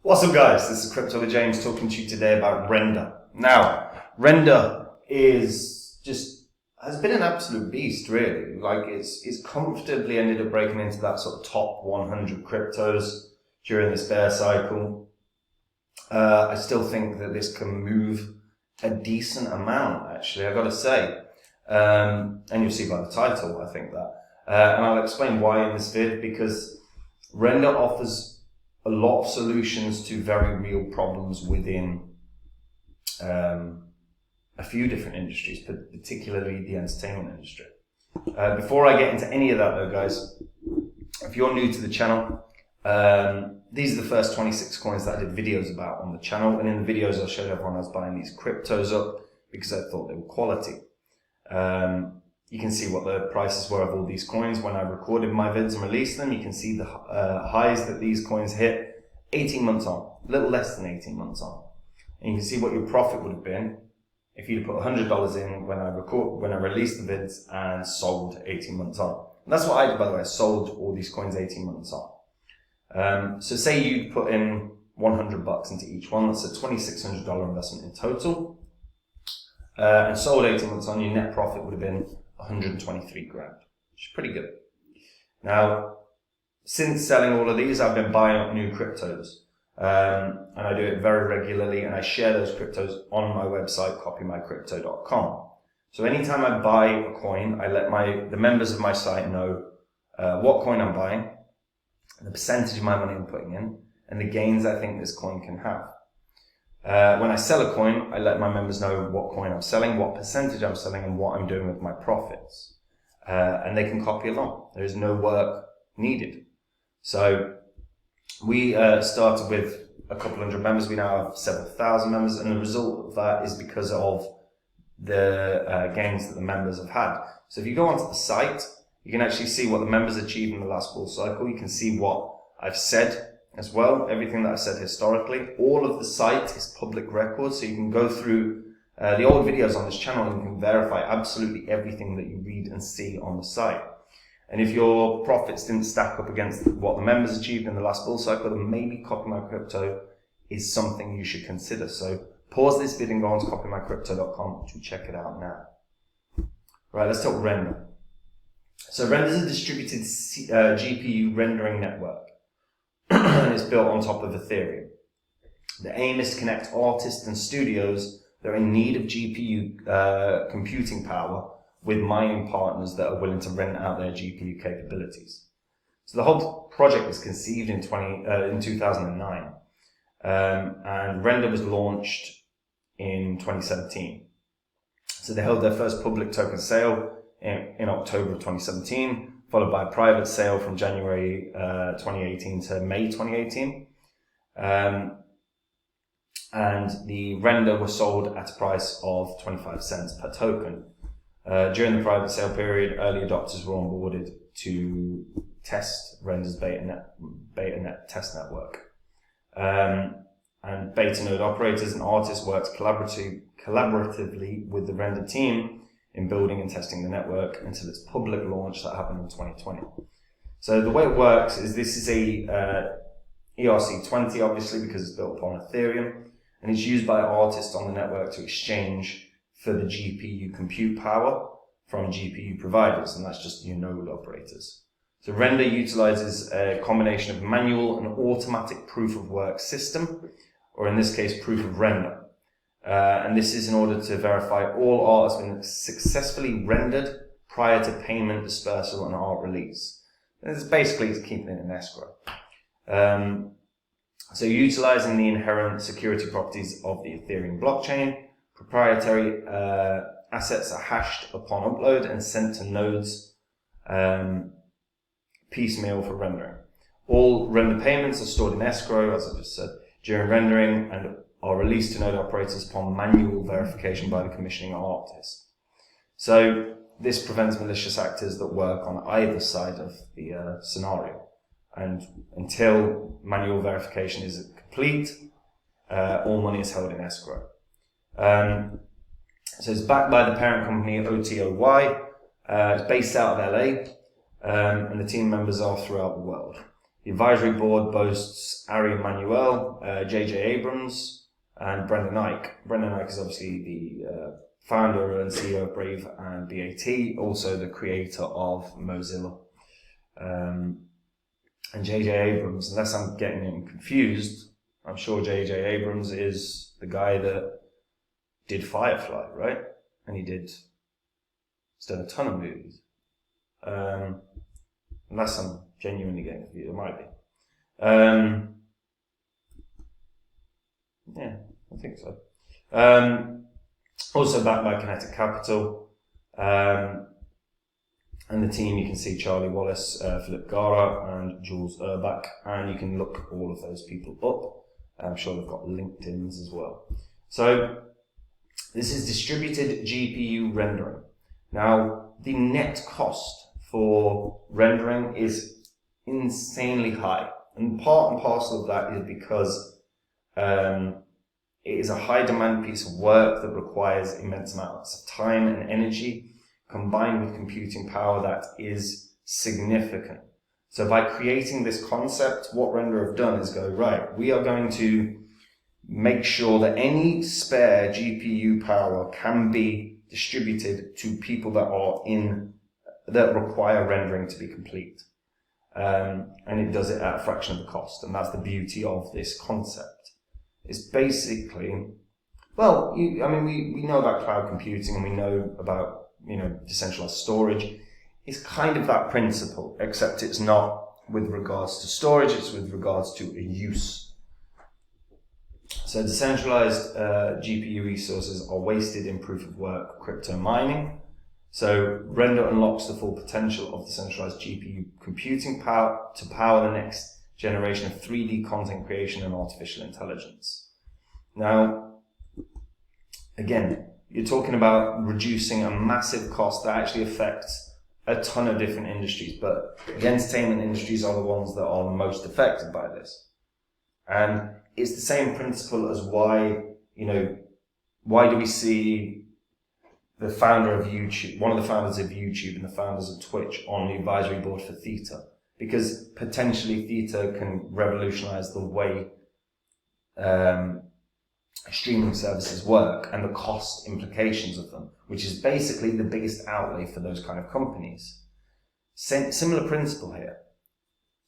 What's up guys, this is Crypto with James talking to you today about Render. Now, Render has been an absolute beast really. Like it's comfortably ended up breaking into that sort of top 100 cryptos during this bear cycle. I still think that this can move a decent amount actually, I've got to say. And you'll see by the title, I think that. And I'll explain why in this vid, because Render offers a lot of solutions to very real problems within a few different industries, but particularly the entertainment industry. Before I get into any of that though, guys, if you're new to the channel, these are the first 26 coins that I did videos about on the channel, and in the videos I showed everyone I was buying these cryptos up because I thought they were quality. You can see what the prices were of all these coins when I recorded my vids and released them. You can see the highs that these coins hit 18 months on, a little less than 18 months on. And you can see what your profit would have been if you'd put $100 in when I released the vids and sold 18 months on. And that's what I did, by the way. I sold all these coins 18 months on. So say you put in $100 into each one, that's a $2,600 investment in total. And sold 18 months on, your net profit would have been 123 grand, which is pretty good. Now, since selling all of these, I've been buying up new cryptos. And I do it very regularly, and I share those cryptos on my website, copymycrypto.com. So anytime I buy a coin, I let the members of my site know what coin I'm buying, the percentage of my money I'm putting in, and the gains I think this coin can have. When I sell a coin, I let my members know what coin I'm selling, what percentage I'm selling, and what I'm doing with my profits. And they can copy along. There is no work needed. So we started with a couple hundred members. We now have several thousand members, and the result of that is because of the gains that the members have had. So if you go onto the site, you can actually see what the members achieved in the last bull cycle. You can see what I've said as well, everything that I've said historically. All of the site is public record, so you can go through the old videos on this channel and you can verify absolutely everything that you read and see on the site. And if your profits didn't stack up against what the members achieved in the last bull cycle, then maybe Copy My Crypto is something you should consider. So pause this video and go on to copymycrypto.com to check it out now. Right, let's talk Render. So Render is a distributed GPU rendering network. And it's built on top of Ethereum. The aim is to connect artists and studios that are in need of GPU computing power with mining partners that are willing to rent out their GPU capabilities. So the whole project was conceived in 2009, and Render was launched in 2017. So they held their first public token sale in October of 2017. Followed by a private sale from January 2018 to May 2018. And the Render was sold at a price of 25 cents per token. During the private sale period, early adopters were onboarded to test Render's BetaNet test network. And beta node operators and artists worked collaboratively with the Render team in building and testing the network until its public launch that happened in 2020. So the way it works is this is a ERC20, obviously, because it's built upon Ethereum, and it's used by artists on the network to exchange for the GPU compute power from GPU providers, and that's just your node operators. So Render utilizes a combination of manual and automatic proof of work system, or in this case, proof of render. And this is in order to verify all art has been successfully rendered prior to payment, dispersal, and art release. And this is basically keeping it in escrow. So utilizing the inherent security properties of the Ethereum blockchain, proprietary assets are hashed upon upload and sent to nodes piecemeal for rendering. All render payments are stored in escrow, as I just said, during rendering, and are released to node operators upon manual verification by the commissioning artist. So this prevents malicious actors that work on either side of the scenario. And until manual verification is complete, all money is held in escrow. So it's backed by the parent company OTOY. It's based out of LA, and the team members are throughout the world. The advisory board boasts Ari Emanuel, J.J. Abrams, and Brendan Eich. Brendan Eich is obviously the founder and CEO of Brave and BAT, also the creator of Mozilla. And J.J. Abrams, unless I'm getting him confused, I'm sure J.J. Abrams is the guy that did Firefly, right? And he's done a ton of movies. Unless I'm genuinely getting confused, it might be. Yeah, I think so. Also backed by Kinetic Capital. And the team, you can see Charlie Wallace, Philip Gara, and Jules Urbach, and you can look all of those people up. I'm sure they've got LinkedIn's as well. So this is distributed GPU rendering. Now, the net cost for rendering is insanely high, and part and parcel of that is because it is a high demand piece of work that requires immense amounts of time and energy, combined with computing power that is significant. So by creating this concept, what Render have done is go, right, we are going to make sure that any spare GPU power can be distributed to people that require rendering to be complete. And it does it at a fraction of the cost. And that's the beauty of this concept. It's basically, well, we know about cloud computing and we know about decentralized storage. It's kind of that principle, except it's not with regards to storage, it's with regards to a use. So decentralized GPU resources are wasted in proof of work crypto mining. So Render unlocks the full potential of decentralized GPU computing power to power the next generation of 3D content creation and artificial intelligence. Now, again, you're talking about reducing a massive cost that actually affects a ton of different industries, but the entertainment industries are the ones that are the most affected by this. And it's the same principle as why do we see the founder of YouTube, one of the founders of YouTube and the founders of Twitch on the advisory board for Theta? Because potentially Theta can revolutionize the way streaming services work and the cost implications of them, which is basically the biggest outlay for those kind of companies. Similar principle here.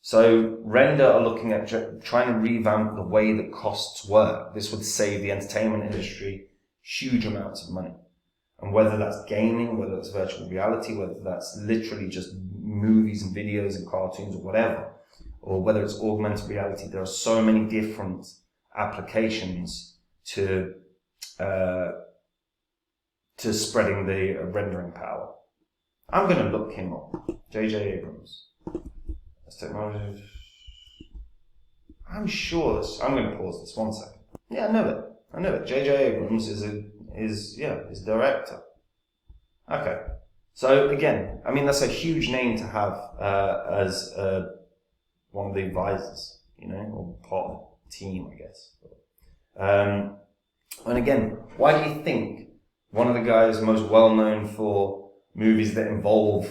So Render are looking at trying to revamp the way that costs work. This would save the entertainment industry huge amounts of money. And whether that's gaming, whether that's virtual reality, whether that's literally just movies and videos and cartoons or whatever, or whether it's augmented reality, there are so many different applications to spreading the rendering power. I'm going to look him up. J.J. Abrams. That's technology. I'm sure this. I'm going to pause this 1 second. Yeah, I know it. J.J. Abrams is director. Okay. So again, that's a huge name to have as one of the advisors, or part of the team, I guess. And again, why do you think one of the guys most well known for movies that involve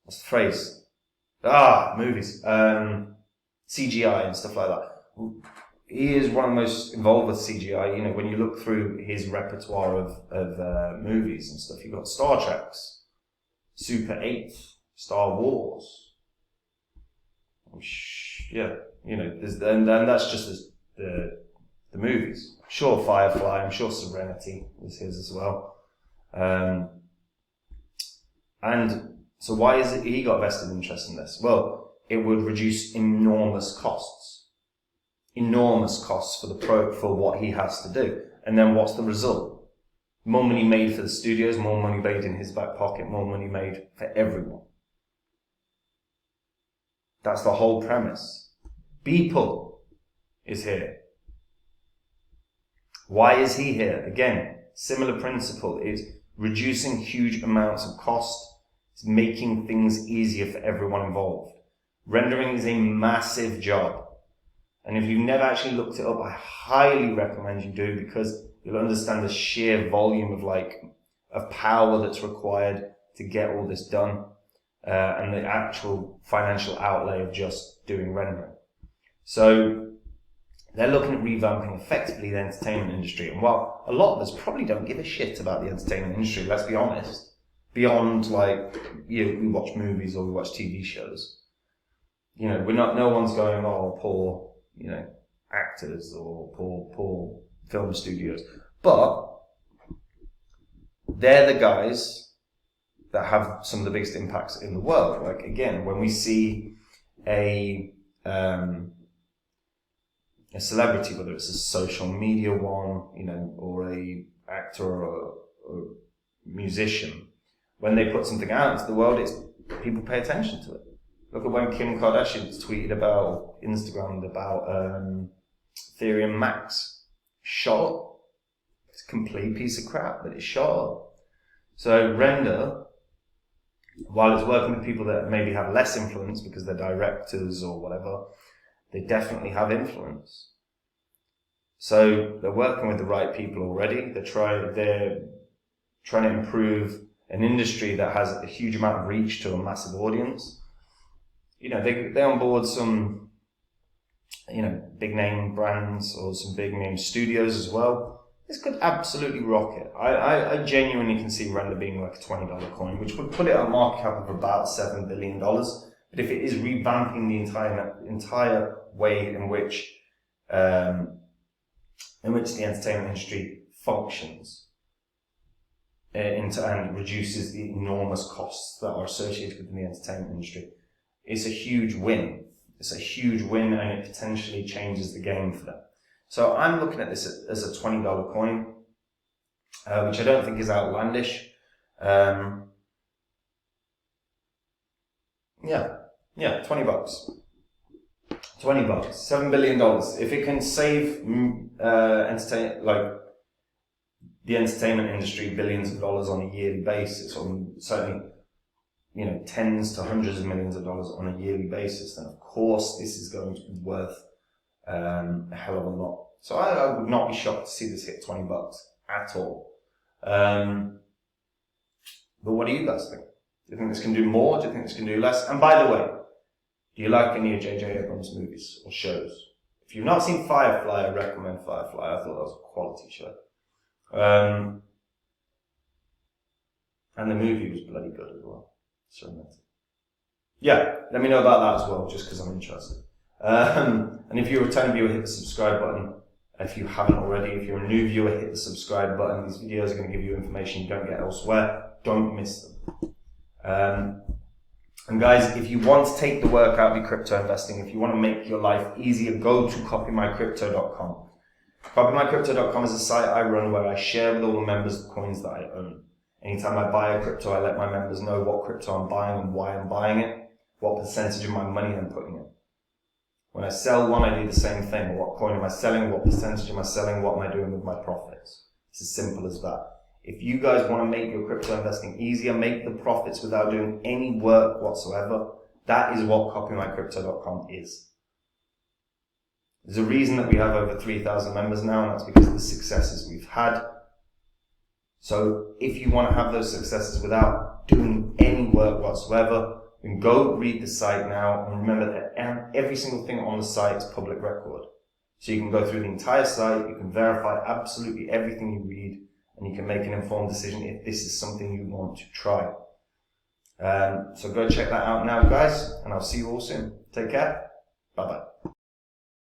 what's the phrase? Movies. CGI and stuff like that. He is one of the most involved with CGI. When you look through his repertoire of movies and stuff, you've got Star Treks, Super 8, Star Wars. And that's just the movies. I'm sure Firefly, I'm sure Serenity was his as well. And so why is it he got vested interest in this? Well, it would reduce enormous costs for what he has to do. And then what's the result? More money made for the studios, more money made in his back pocket, more money made for everyone. That's the whole premise. Beeple is here. Why is he here? Again, similar principle is reducing huge amounts of cost, making things easier for everyone involved. Rendering is a massive job. And if you've never actually looked it up, I highly recommend you do, because you'll understand the sheer volume of power that's required to get all this done. and the actual financial outlay of just doing rendering. So they're looking at revamping effectively the entertainment industry. And while a lot of us probably don't give a shit about the entertainment industry, let's be honest, beyond like, we watch movies or we watch TV shows, no one's going, oh, poor, actors or poor film studios. But they're the guys that have some of the biggest impacts in the world. Like, again, when we see a celebrity, whether it's a social media one, or a actor or a musician, when they put something out into the world, people pay attention to it. Look at when Kim Kardashian tweeted about, Instagrammed about Ethereum Max. Shot. It's a complete piece of crap, but it's shot. So Render, while it's working with people that maybe have less influence because they're directors or whatever, they definitely have influence. So they're working with the right people already. They're trying to improve an industry that has a huge amount of reach to a massive audience. They onboard some, big name brands or some big name studios as well. This could absolutely rock it. I genuinely can see Render being like a $20 coin, which would put it at a market cap of about $7 billion. But if it is revamping the entire way in which the entertainment industry functions, and reduces the enormous costs that are associated with the entertainment industry, it's a huge win. It's a huge win, and it potentially changes the game for them. So I'm looking at this as a $20 coin, which I don't think is outlandish. $20. $20, $7 billion. If it can save the entertainment industry billions of dollars on a yearly basis, or certainly tens to hundreds of millions of dollars on a yearly basis, then of course this is going to be worth a hell of a lot. So I would not be shocked to see this hit $20 at all. But what do you guys think? Do you think this can do more? Do you think this can do less? And by the way, do you like any of J.J. Abrams' movies or shows? If you've not seen Firefly, I recommend Firefly. I thought that was a quality show. And the movie was bloody good as well. Yeah, let me know about that as well, just because I'm interested. And if you're a returning viewer, hit the subscribe button. If you haven't already, if you're a new viewer, hit the subscribe button. These videos are going to give you information you don't get elsewhere. Don't miss them. And guys, if you want to take the work out of your crypto investing, if you want to make your life easier, go to copymycrypto.com. Copymycrypto.com is a site I run where I share with all the members the coins that I own. Anytime I buy a crypto, I let my members know what crypto I'm buying and why I'm buying it, what percentage of my money I'm putting in. When I sell one, I do the same thing. What coin am I selling? What percentage am I selling? What am I doing with my profits? It's as simple as that. If you guys want to make your crypto investing easier, make the profits without doing any work whatsoever, that is what copymycrypto.com is. There's a reason that we have over 3,000 members now, and that's because of the successes we've had. So if you want to have those successes without doing any work whatsoever, then go read the site now, and remember that every single thing on the site is public record. So you can go through the entire site, you can verify absolutely everything you read, and you can make an informed decision if this is something you want to try. So go check that out now, guys, and I'll see you all soon. Take care. Bye-bye.